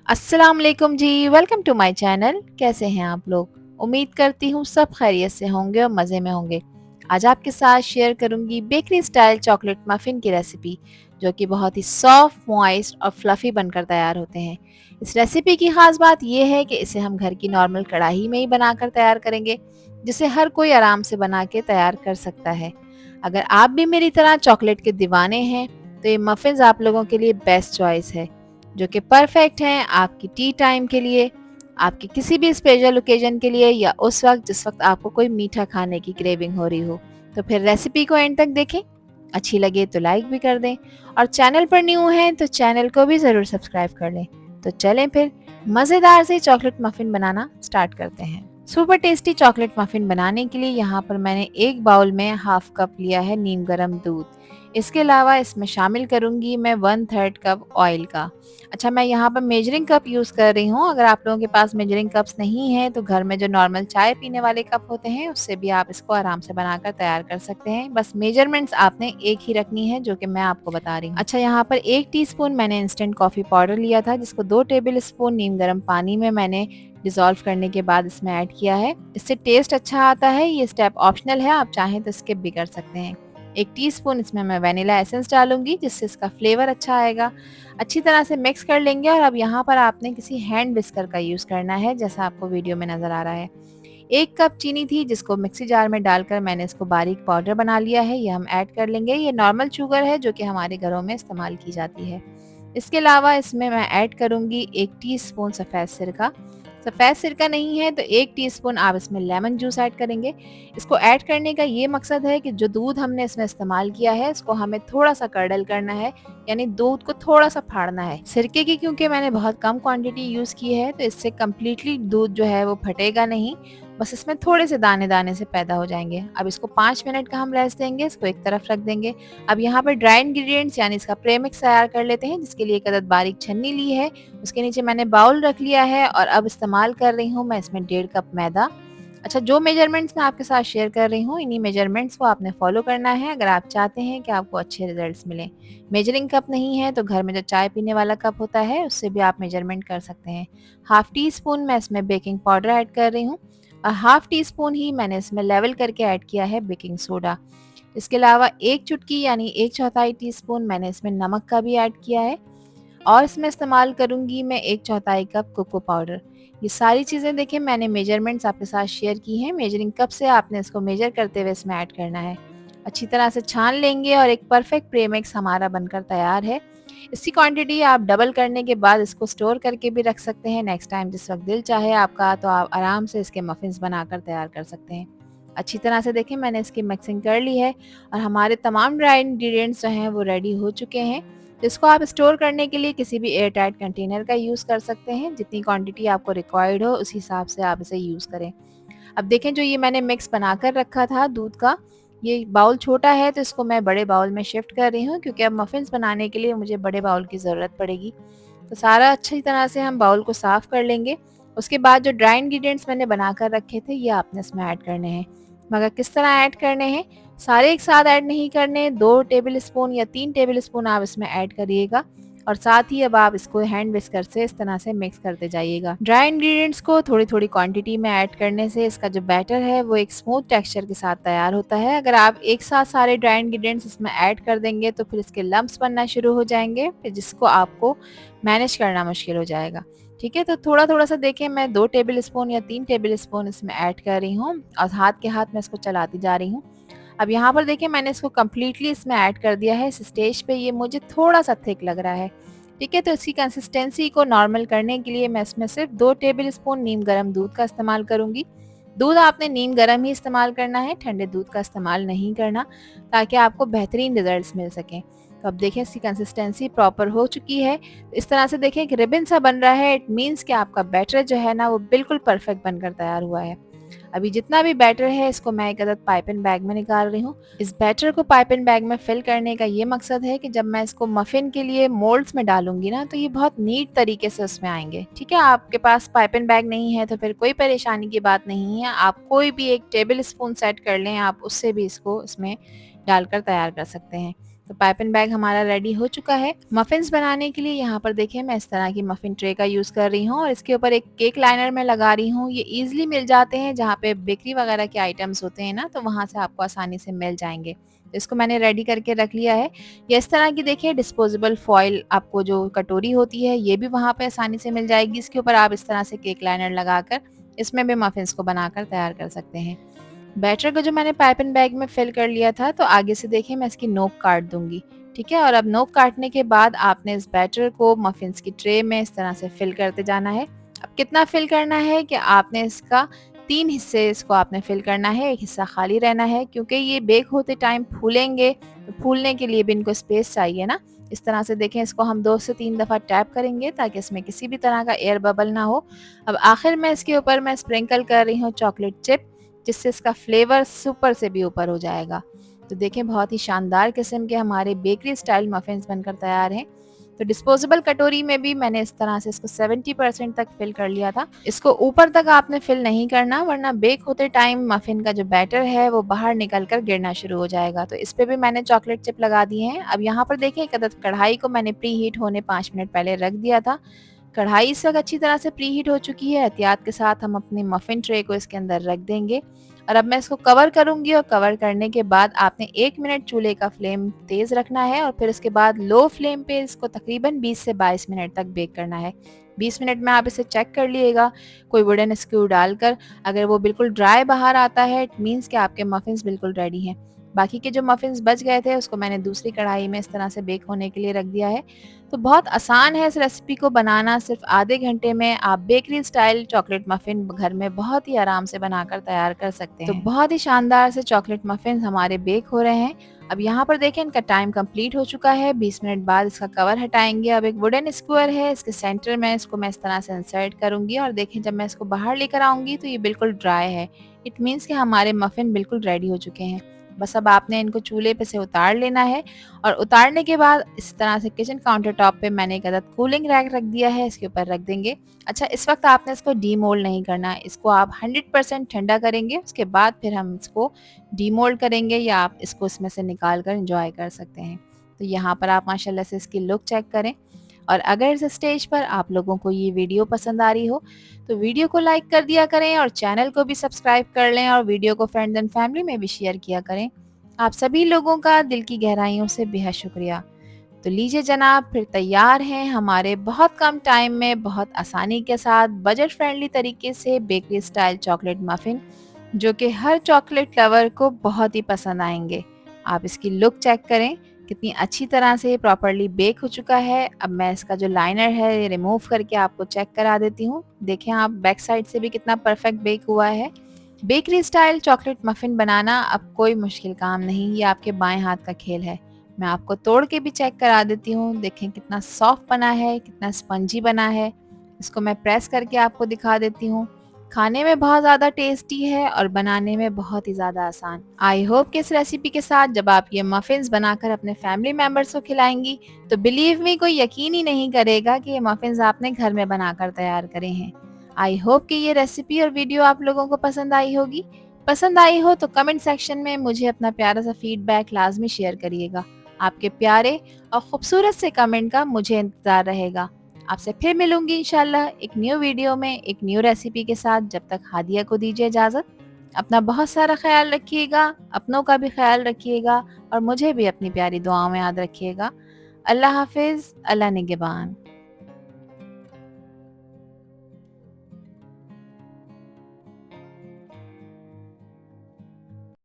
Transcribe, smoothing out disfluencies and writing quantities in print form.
अस्सलाम वालेकुम जी। Welcome to my channel. कैसे हैं आप लोग? उम्मीद करती हूँ सब खैरियत से होंगे और मज़े में होंगे। आज आपके साथ शेयर करूंगी बेकरी स्टाइल चॉकलेट मफ़िन की रेसिपी, जो कि बहुत ही सॉफ्ट, मॉइस्ट और फ्लफ़ी बनकर तैयार होते हैं। इस रेसिपी की ख़ास बात यह है कि इसे हम घर की नॉर्मल कढ़ाई में ही बनाकर तैयार करेंगे, जिसे हर कोई आराम से बना के तैयार कर सकता है। अगर आप भी मेरी तरह चॉकलेट के दीवाने हैं, तो ये मफ़िन्स आप लोगों के लिए बेस्ट चॉइस है, जो कि परफेक्ट हैं आपकी टी टाइम के लिए, आपके किसी भी स्पेशल ओकेजन के लिए, या उस वक्त जिस वक्त आपको कोई मीठा खाने की क्रेविंग हो रही हो। तो फिर रेसिपी को एंड तक देखें। अच्छी लगे तो लाइक भी कर दें, और चैनल पर न्यू हैं तो चैनल को भी ज़रूर सब्सक्राइब कर लें। तो चलें फिर मज़ेदार से चॉकलेट मफ़िन बनाना स्टार्ट करते हैं। सुपर टेस्टी चॉकलेट मफ़िन बनाने के लिए यहाँ पर मैंने एक बाउल में हाफ कप लिया है नीम गर्म दूध। इसके अलावा इसमें शामिल करूंगी मैं 1/3 कप ऑयल का। अच्छा, मैं यहाँ पर मेजरिंग कप यूज़ कर रही हूँ। अगर आप लोगों के पास मेजरिंग कप्स नहीं हैं तो घर में जो नॉर्मल चाय पीने वाले कप होते हैं उससे भी आप इसको आराम से बनाकर तैयार कर सकते हैं। बस मेजरमेंट्स आपने एक ही रखनी है, जो कि मैं आपको बता रही हूँ। अच्छा, यहाँ पर 1 टीस्पून मैंने इंस्टेंट कॉफ़ी पाउडर लिया था, जिसको 2 टेबल स्पून नीम गर्म पानी में मैंने डिज़ोल्व करने के बाद इसमें ऐड किया है। इससे टेस्ट अच्छा आता है। ये स्टेप ऑप्शनल है, आप चाहें तो स्किप भी कर सकते हैं। 1 टीस्पून इसमें मैं वैनिला एसेंस डालूंगी, जिससे इसका फ्लेवर अच्छा आएगा। अच्छी तरह से मिक्स कर लेंगे, और अब यहाँ पर आपने किसी हैंड विस्कर का यूज़ करना है, जैसा आपको वीडियो में नज़र आ रहा है। 1 कप चीनी थी, जिसको मिक्सी जार में डालकर मैंने इसको बारीक पाउडर बना लिया है। ये हम ऐड कर लेंगे। ये नॉर्मल शुगर है, जो कि हमारे घरों में इस्तेमाल की जाती है। इसके अलावा इसमें मैं ऐड करूंगी 1 टीस्पून सफ़ेद सिरका। सफ़ेद सिरका नहीं है तो 1 टीस्पून आप इसमें लेमन जूस ऐड करेंगे। इसको ऐड करने का ये मकसद है कि जो दूध हमने इसमें इस्तेमाल किया है, इसको हमें थोड़ा-सा कर्डल करना है, यानी दूध को थोड़ा-सा फाड़ना है। सिरके की क्योंकि मैंने बहुत कम क्वांटिटी यूज़ की है, तो इससे कंप्लीटली दूध जो है वो फटेगा नहीं, बस इसमें थोड़े से दाने-दाने से पैदा हो जाएँगे। अब इसको 5 मिनट का हम रेस्ट देंगे, इसको एक तरफ रख देंगे। अब यहाँ पर ड्राई इंग्रीडिएंट्स यानी इसका प्रेमिक्स तैयार कर लेते हैं, जिसके लिए एक अदद बारीक छन्नी ली है। उसके नीचे मैंने बाउल रख लिया है, और अब इस्तेमाल कर रही हूँ मैं इसमें 1.5 कप मैदा। अच्छा, जो मेजरमेंट्स मैं आपके साथ शेयर कर रही हूँ, इन्हीं मेजरमेंट्स को आपने फॉलो करना है अगर आप चाहते हैं कि आपको अच्छे रिजल्ट्स मिलें। मेजरिंग कप नहीं है तो घर में जो चाय पीने वाला कप होता है, उससे भी आप मेजरमेंट कर सकते हैं। हाफ टी स्पून मैं इसमें बेकिंग पाउडर ऐड कर रही हूँ, और हाफ टी स्पून ही मैंने इसमें लेवल करके ऐड किया है बेकिंग सोडा। इसके अलावा 1 चुटकी यानी 1/4 टीस्पून मैंने इसमें नमक का भी ऐड किया है, और इसमें इस्तेमाल करूंगी मैं 1/4 कप कोको पाउडर। ये सारी चीज़ें देखिए मैंने मेजरमेंट्स आपके साथ शेयर की हैं। मेजरिंग कप से आपने इसको मेजर करते हुए इसमें ऐड करना है। अच्छी तरह से छान लेंगे, और एक परफेक्ट प्रेमिक्स हमारा बनकर तैयार है। इसकी क्वांटिटी आप डबल करने के बाद इसको स्टोर करके भी रख सकते हैं। नेक्स्ट टाइम जिस वक्त दिल चाहे आपका, तो आप आराम से इसके मफ़िन्स बनाकर तैयार कर सकते हैं। अच्छी तरह से देखें मैंने इसकी मिक्सिंग कर ली है, और हमारे तमाम ड्राई इंग्रेडिएंट्स जो हैं वो रेडी हो चुके हैं। इसको आप स्टोर करने के लिए किसी भी एयर टाइट कंटेनर का यूज़ कर सकते हैं। जितनी क्वांटिटी आपको रिक्वायर्ड हो उस हिसाब से आप इसे यूज़ करें। अब देखें, जो ये मैंने मिक्स बनाकर रखा था दूध का, ये बाउल छोटा है तो इसको मैं बड़े बाउल में शिफ्ट कर रही हूँ, क्योंकि अब मफ़िन्स बनाने के लिए मुझे बड़े बाउल की ज़रूरत पड़ेगी। तो सारा अच्छी तरह से हम बाउल को साफ़ कर लेंगे। उसके बाद जो ड्राई इंग्रेडिएंट्स मैंने बनाकर रखे थे, ये आपने इसमें ऐड करने हैं। मगर किस तरह ऐड करने हैं, सारे एक साथ ऐड नहीं करने। 2 टेबल स्पून या 3 टेबल स्पून आप इसमें ऐड करिएगा, और साथ ही अब आप इसको हैंड विस्कर से इस तरह से मिक्स करते जाइएगा। ड्राई इंग्रेडिएंट्स को थोड़ी-थोड़ी क्वांटिटी में ऐड करने से इसका जो बैटर है वो एक स्मूथ टेक्सचर के साथ तैयार होता है। अगर आप एक साथ सारे ड्राई इंग्रेडिएंट्स इसमें ऐड कर देंगे तो फिर इसके लम्प्स बनना शुरू हो जाएंगे, फिर जिसको आपको मैनेज करना मुश्किल हो जाएगा। ठीक है, तो थोड़ा-थोड़ा सा देखें, मैं 2 टेबल स्पून या 3 टेबल स्पून इसमें ऐड कर रही हूँ, और हाथ के हाथ में इसको चलाती जा रही हूँ। अब यहाँ पर देखिए मैंने इसको कंप्लीटली इसमें ऐड कर दिया है। इस स्टेज पे ये मुझे थोड़ा-सा थिक लग रहा है। ठीक है, तो इसकी कंसिस्टेंसी को नॉर्मल करने के लिए मैं इसमें सिर्फ 2 टेबल स्पून नीम गर्म दूध का इस्तेमाल करूँगी। दूध आपने नीम गर्म ही इस्तेमाल करना है, ठंडे दूध का इस्तेमाल नहीं करना, ताकि आपको बेहतरीन रिजल्ट्स मिल सकें। तो अब देखें इसकी कंसिस्टेंसी प्रॉपर हो चुकी है। इस तरह से देखें कि रिबन सा बन रहा है, इट मीन्स कि आपका बैटर जो है ना वो बिल्कुल परफेक्ट बनकर तैयार हुआ है। अभी जितना भी बैटर है इसको मैं एक अदद पाइपिंग बैग में निकाल रही हूँ। इस बैटर को पाइपिंग बैग में फिल करने का ये मकसद है कि जब मैं इसको मफ़िन के लिए मोल्ड्स में डालूंगी ना, तो ये बहुत नीट तरीके से उसमें आएंगे। ठीक है, आपके पास पाइपिंग बैग नहीं है तो फिर कोई परेशानी की बात नहीं है। आप कोई भी एक टेबल स्पून सेट कर लें, आप उससे भी इसको इसमें डालकर तैयार कर सकते हैं। तो पाइपिंग बैग हमारा रेडी हो चुका है। मफिन्स बनाने के लिए यहाँ पर देखिए मैं इस तरह की मफिन ट्रे का यूज़ कर रही हूँ और इसके ऊपर एक केक लाइनर मैं लगा रही हूँ। ये ईजिली मिल जाते हैं जहाँ पे बेकरी वगैरह के आइटम्स होते हैं ना, तो वहाँ से आपको आसानी से मिल जाएंगे। तो इसको मैंने रेडी करके रख लिया है। ये इस तरह की देखिए डिस्पोजेबल फॉइल, आपको जो कटोरी होती है ये भी वहाँ पे आसानी से मिल जाएगी। इसके ऊपर आप इस तरह से केक लाइनर लगाकर इसमें भी मफिन्स को बनाकर तैयार कर सकते हैं। बैटर को जो मैंने पाइपिंग बैग में फिल कर लिया था, तो आगे से देखिए मैं इसकी नोक काट दूंगी। ठीक है, और अब नोक काटने के बाद आपने इस बैटर को मफिन्स की ट्रे में इस तरह से फिल करते जाना है। अब कितना फिल करना है कि आपने इसका 3 हिस्से इसको आपने फिल करना है, एक हिस्सा खाली रहना है क्योंकि ये बेक होते टाइम फूलेंगे, तो फूलने के लिए भी इनको स्पेस चाहिए ना। इस तरह से देखें, इसको हम 2 से 3 दफ़ा टैप करेंगे ताकि इसमें किसी भी तरह का एयर बबल ना हो। अब आखिर में इसके ऊपर मैं स्प्रिंकल कर रही हूँ चॉकलेट चिप, जिससे इसका फ्लेवर सुपर से भी ऊपर हो जाएगा। तो देखें बहुत ही शानदार किस्म के हमारे बेकरी स्टाइल मफिन्स बनकर तैयार हैं। तो डिस्पोजेबल कटोरी में भी मैंने इस तरह से इसको 70% तक फिल कर लिया था। इसको ऊपर तक आपने फिल नहीं करना, वरना बेक होते टाइम मफिन का जो बैटर है वो बाहर निकल कर गिरना शुरू हो जाएगा। तो इस पे भी मैंने चॉकलेट चिप लगा दिए हैं। अब यहाँ पर देखें, एक अदद कढ़ाई को मैंने प्री हीट होने 5 मिनट पहले रख दिया था। कढ़ाई इस वक्त अच्छी तरह से प्री हीट हो चुकी है। एहतियात के साथ हम अपनी मफिन ट्रे को इसके अंदर रख देंगे और अब मैं इसको कवर करूंगी। और कवर करने के बाद आपने 1 मिनट चूल्हे का फ्लेम तेज रखना है और फिर उसके बाद लो फ्लेम पे इसको तकरीबन 20 से 22 मिनट तक बेक करना है। 20 मिनट में आप इसे चेक कर लिएगा कोई वुडन स्क्रू डालकर। अगर वो बिल्कुल ड्राई बाहर आता है, इट मीन्स कि आपके मफिन्स बिल्कुल रेडी हैं। बाकी के जो मफिन्स बच गए थे उसको मैंने दूसरी कढ़ाई में इस तरह से बेक होने के लिए रख दिया है। तो बहुत आसान है इस रेसिपी को बनाना, सिर्फ आधे घंटे में आप बेकरी स्टाइल चॉकलेट मफिन घर में बहुत ही आराम से बनाकर तैयार कर सकते हैं। तो बहुत ही शानदार से चॉकलेट मफिन हमारे बेक हो रहे हैं। अब यहाँ पर देखें, इनका टाइम कंप्लीट हो चुका है। 20 मिनट बाद इसका कवर हटाएंगे। अब एक वुडन स्क्वायर है, इसके सेंटर में इसको मैं इस तरह से इंसर्ट करूंगी और देखें जब मैं इसको बाहर लेकर आऊंगी तो ये बिल्कुल ड्राई है। इट मीन्स कि हमारे मफिन बिल्कुल रेडी हो चुके हैं। बस अब आपने इनको चूल्हे पे से उतार लेना है और उतारने के बाद इस तरह से किचन काउंटर टॉप पे मैंने एक अदद कूलिंग रैक रख दिया है, इसके ऊपर रख देंगे। अच्छा, इस वक्त आपने इसको डीमोल्ड नहीं करना है, इसको आप 100% ठंडा करेंगे, उसके बाद फिर हम इसको डीमोल्ड करेंगे या आप इसको इसमें से निकाल कर इंजॉय कर सकते हैं। तो यहाँ पर आप माशाल्लाह से इसकी लुक चेक करें। और अगर इस स्टेज पर आप लोगों को ये वीडियो पसंद आ रही हो तो वीडियो को लाइक कर दिया करें और चैनल को भी सब्सक्राइब कर लें और वीडियो को फ्रेंड्स एंड फैमिली में भी शेयर किया करें। आप सभी लोगों का दिल की गहराइयों से बेहद शुक्रिया। तो लीजिए जनाब, फिर तैयार हैं हमारे बहुत कम टाइम में बहुत आसानी के साथ बजट फ्रेंडली तरीके से बेकरी स्टाइल चॉकलेट मफिन, जो कि हर चॉकलेट लवर को बहुत ही पसंद आएंगे। आप इसकी लुक चेक करें, कितनी अच्छी तरह से प्रॉपरली बेक हो चुका है। अब मैं इसका जो लाइनर है ये रिमूव करके आपको चेक करा देती हूँ। देखें आप बैक साइड से भी कितना परफेक्ट बेक हुआ है। बेकरी स्टाइल चॉकलेट मफिन बनाना अब कोई मुश्किल काम नहीं, ये आपके बाएं हाथ का खेल है। मैं आपको तोड़ के भी चेक करा देती हूँ। देखें कितना सॉफ्ट बना है, कितना स्पंजी बना है। इसको मैं प्रेस करके आपको दिखा देती हूँ। खाने में बहुत ज़्यादा टेस्टी है और बनाने में बहुत ही ज़्यादा आसान। आई होप कि इस रेसिपी के साथ जब आप ये मफिन्स बनाकर अपने फैमिली मेम्बर्स को खिलाएंगी तो बिलीव मी, कोई यकीन ही नहीं करेगा कि ये मफिन्स आपने घर में बनाकर तैयार करे हैं। आई होप कि ये रेसिपी और वीडियो आप लोगों को पसंद आई होगी। पसंद आई हो तो कमेंट सेक्शन में मुझे अपना प्यारा सा फीडबैक लाजमी शेयर करिएगा। आपके प्यारे और खूबसूरत से कमेंट का मुझे इंतज़ार रहेगा। आपसे फिर मिलूंगी इंशाल्लाह एक न्यू वीडियो में एक न्यू रेसिपी के साथ। जब तक हादिया को दीजिए इजाज़त। अपना बहुत सारा ख्याल रखिएगा, अपनों का भी ख्याल रखिएगा और मुझे भी अपनी प्यारी दुआओं में याद रखिएगा। अल्लाह हाफिज़, अल्लाह निगहबान।